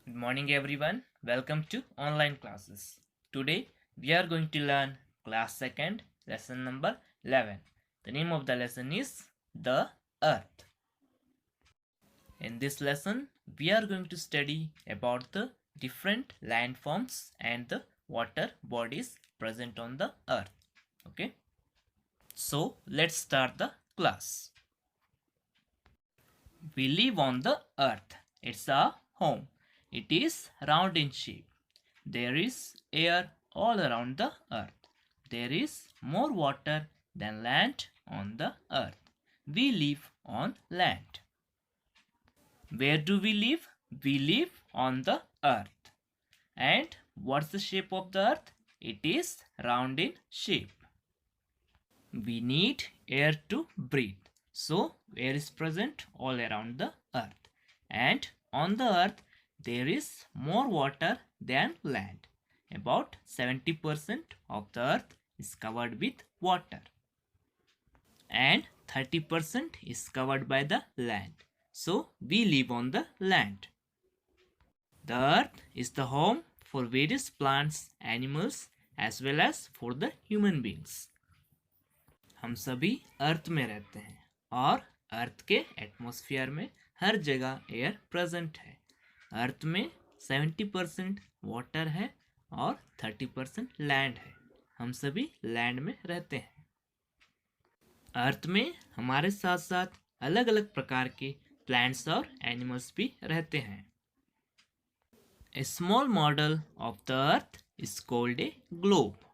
Good morning, everyone. Welcome to online classes. Today we are going to learn class 2nd, lesson number 11. The name of the lesson is The Earth. In this lesson, we are going to study about the different landforms and the water bodies present on the earth. Okay, so let's start the class. We live on the earth. It's our home. It is round in shape. There is air all around the earth. There is more water than land on the earth. We live on land. Where do we live? We live on the earth. And what's the shape of the earth? It is round in shape. We need air to breathe. So air is present all around the earth. And on the earth there is more water than land. About 70% of the earth is covered with water. And 30% is covered by the land. So we live on the land. The earth is the home for various plants, animals as well as for the human beings. हम सभी अर्थ में रहते हैं और अर्थ के atmosphere में हर जगह air present है। अर्थ में 70% वाटर है और 30% लैंड है। हम सभी लैंड में रहते हैं। अर्थ में हमारे साथ साथ अलग अलग प्रकार के प्लांट्स और एनिमल्स भी रहते हैं। A small model of the earth is called a globe.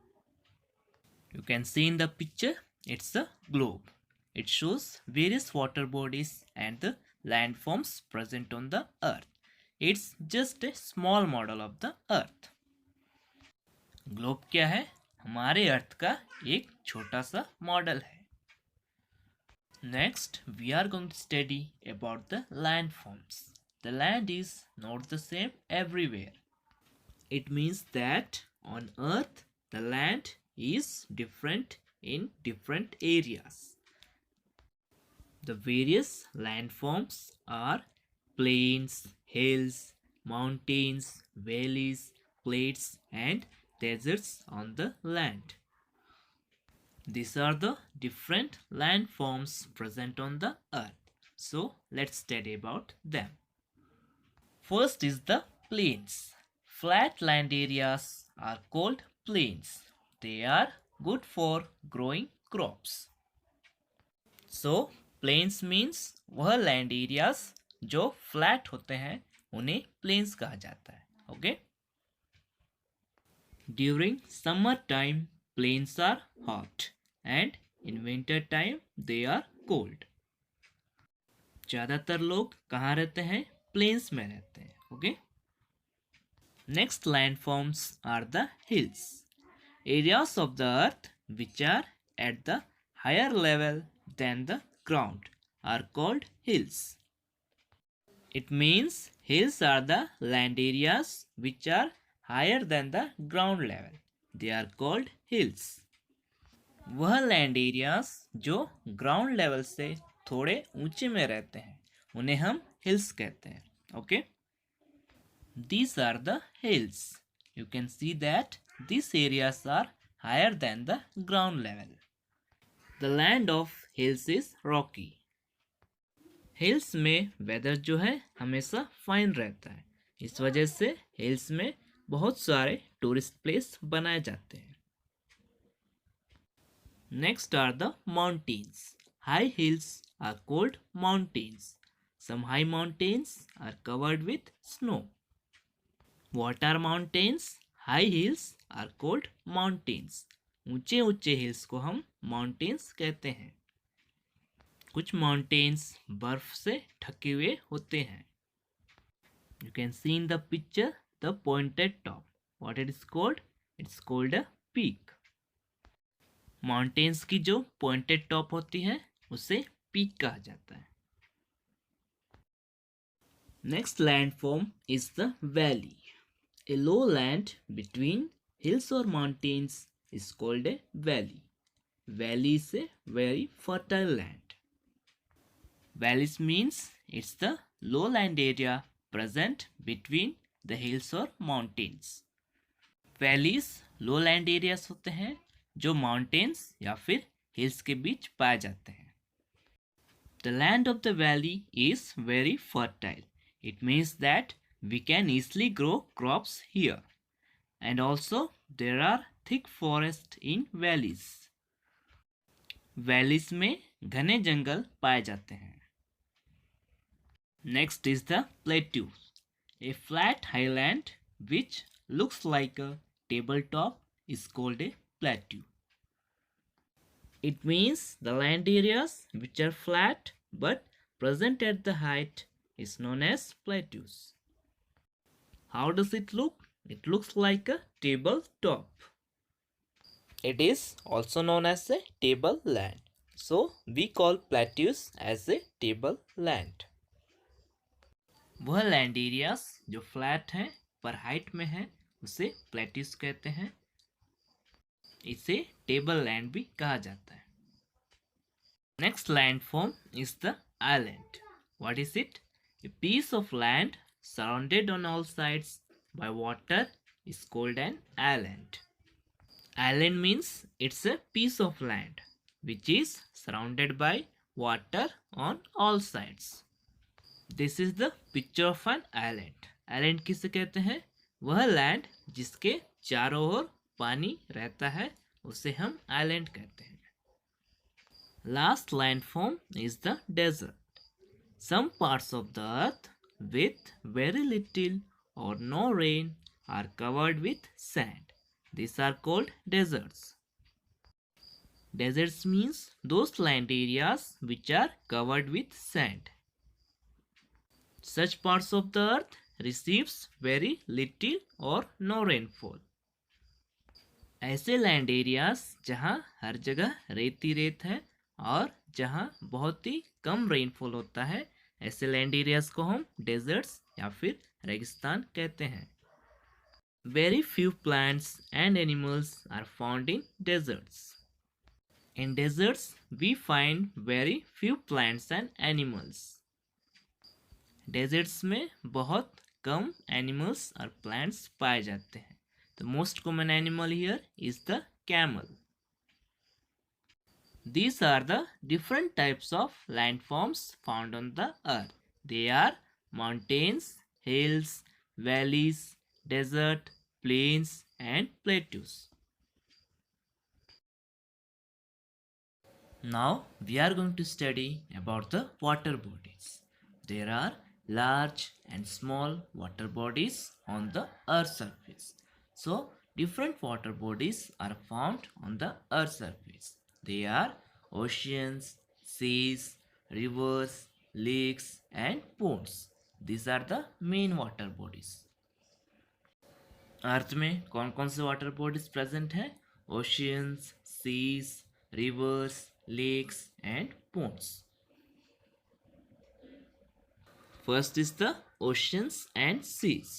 You can see in the picture, it's a globe. It shows various water bodies and the landforms present on the earth. It's just a small model of the earth. Globe क्या है? हमारे अर्थ का एक छोटा सा model है। Next, we are going to study about the landforms. The land is not the same everywhere. It means that on earth, the land is different in different areas. The various landforms are plains, hills, mountains, valleys, plains, and deserts on the land. These are the different landforms present on the earth. So let's study about them. First is the plains. Flat land areas are called plains. They are good for growing crops. So plains means वह land areas जो flat होते हैं उन्हें plains कहा जाता है. Okay? During summer time plains are hot and in winter time they are cold. ज़्यादातर लोग कहाँ रहते हैं? Plains में रहते हैं. Okay? Next landforms are the hills. Areas of the earth which are at the higher level than the ground are called hills. It means hills are the land areas which are higher than the ground level. They are called hills. वह land areas जो ground level से थोड़े ऊंचे में रहते हैं उन्हें हम हिल्स कहते हैं. Okay, these are the hills. You can see that these areas are higher than the ground level. The land of hills is rocky. Hills में वेदर जो है हमेशा फाइन रहता है. इस वजह से हिल्स में बहुत सारे टूरिस्ट प्लेस बनाए जाते हैं. Next are the mountains. High hills are called mountains. Some high mountains are covered with snow. What are mountains? High hills are called mountains. ऊंचे ऊंचे हिल्स को हम माउंटेन्स कहते हैं. कुछ माउंटेन्स बर्फ से ढके हुए होते हैं. You can see in the picture the pointed top. What it is called? It's called a peak. Mountains की जो पॉइंटेड टॉप होती है उसे पीक कहा जाता है. Next landform is the valley. A low land between hills or mountains is called a valley. Valley is a very fertile land. Valleys means it's the lowland area present between the hills or mountains. Valleys lowland areas होते हैं जो mountains या फिर hills के बीच पाए जाते हैं. The land of the valley is very fertile. It means that we can easily grow crops here. And also there are thick forests in valleys. Valleys में घने जंगल पाए जाते हैं. Next is the plateau, a flat highland which looks like a tabletop is called a plateau. It means the land areas which are flat but present at the height is known as plateaus. How does it look? It looks like a tabletop. It is also known as a tableland. So we call plateaus as a tableland. वह land areas जो flat हैं पर height में है उसे plateaus कहते हैं. इसे टेबल लैंड भी कहा जाता है. Next land form is the island. What is it? A piece of land surrounded on all sides by water is called an island. Island means it's a piece of land which is surrounded by water on all sides. This is the picture of an island. Island किसे कहते हैं? वह land जिसके चारों ओर पानी रहता है उसे हम island कहते हैं. Last landform is the desert. Some parts of the earth with very little or no rain are covered with sand. These are called deserts. Deserts means those land areas which are covered with sand. Such parts of the earth receives very little or no rainfall. ऐसे land areas जहाँ हर जगह रेती रेत है और जहाँ बहुत ही कम rainfall होता है, ऐसे लैंड एरियाज को हम डेजर्ट्स या फिर रेगिस्तान कहते हैं. Very few plants and animals are found in deserts. In deserts, we find very few plants and animals. Deserts में बहुत कम animals और plants पाए जाते हैं. The most common animal here is the camel. These are the different types of landforms found on the earth. They are mountains, hills, valleys, desert, plains and plateaus. Now we are going to study about the water bodies. There are large and small water bodies on the earth's surface. So different water bodies are found on the earth's surface. They are oceans, seas, rivers, lakes and ponds. These are the main water bodies. अर्थ में कौन कौन से water bodies present हैं? Oceans, seas, rivers, lakes and ponds. First is the oceans and seas.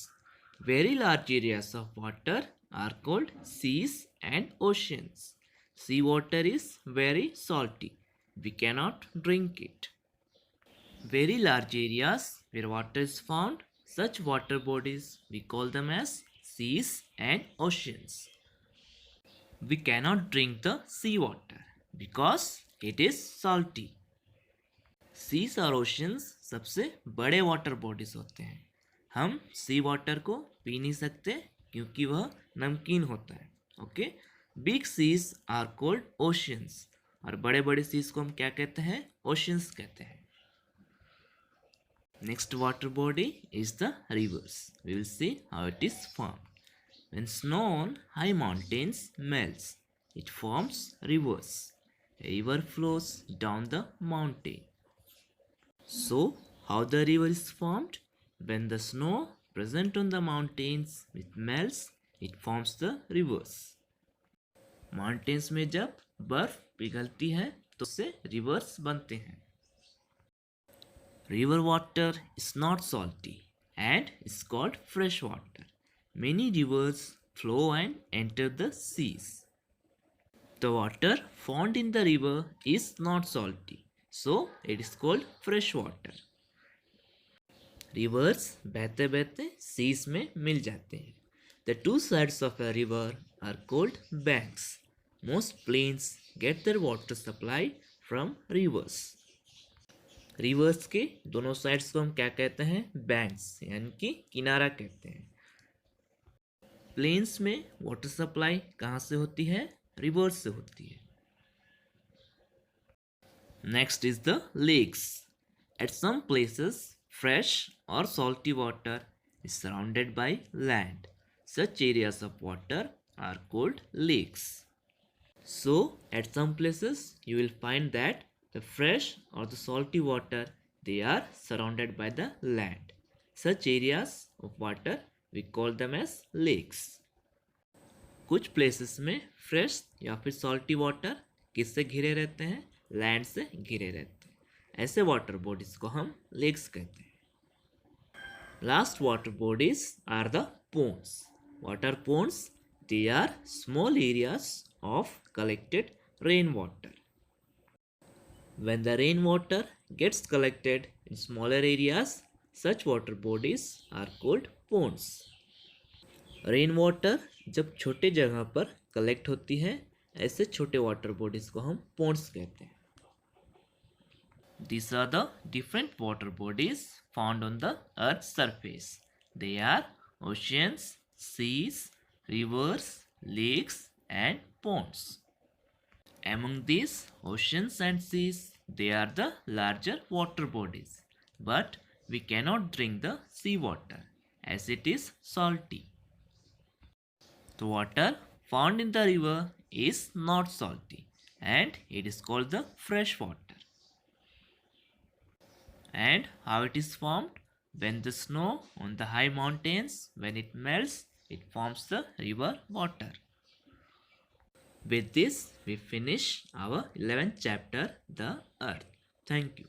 Very large areas of water are called seas and oceans. Sea water is very salty. We cannot drink it. Very large areas where water is found, such water bodies we call them as seas and oceans. We cannot drink the sea water because it is salty. Seas और oceans सबसे बड़े water bodies होते हैं. हम सी water को P नहीं सकते क्योंकि वह नमकीन होता है. Okay. Big seas are called oceans. और बड़े बड़े सीज को हम क्या कहते हैं? ओशियंस कहते हैं. Next water body is the rivers. We will see how it is formed. When snow on high mountains melts, it forms rivers. A river flows down the mountain. So, how the river is formed? When the snow present on the mountains it melts, it forms the rivers. Mountains में जब बर्फ पिघलती है तो उससे rivers बनते हैं. River water is not salty and is called fresh water. Many rivers flow and enter the seas. The water found in the river is not salty, so it is called fresh water. Rivers बहते बहते seas में मिल जाते हैं. The two sides of a river are called banks. Most plains get their water supply from rivers. Rivers के दोनों sides को हम क्या कहते हैं? बैंक्स यानी कि किनारा कहते हैं. प्लेन्स में वाटर सप्लाई कहाँ से होती है? रिवर्स से होती है. Next is the lakes. At some places fresh or salty water is surrounded by land. Such areas of water are called lakes. So, at some places you will find that the fresh or the salty water, they are surrounded by the land. Such areas of water we call them as lakes. कुछ places में fresh या फिर salty water किससे घिरे रहते हैं? Land से घिरे रहते हैं. ऐसे वाटर बॉडीज को हम लेक्स कहते हैं. Last water bodies are the ponds. Water ponds, they are small areas of collected rainwater. When the rainwater gets collected in smaller areas, such water bodies are called ponds. Rainwater जब छोटे जगह पर collect होती है, ऐसे छोटे water bodies को हम ponds कहते हैं. These are the different water bodies found on the Earth's surface. They are oceans, seas, rivers, lakes, and ponds. Among these oceans and seas, they are the larger water bodies. But we cannot drink the sea water as it is salty. The water found in the river is not salty and it is called the fresh water. And how it is formed? When the snow on the high mountains, when it melts, it forms the river water. With this, we finish our 11th chapter, the Earth. Thank you.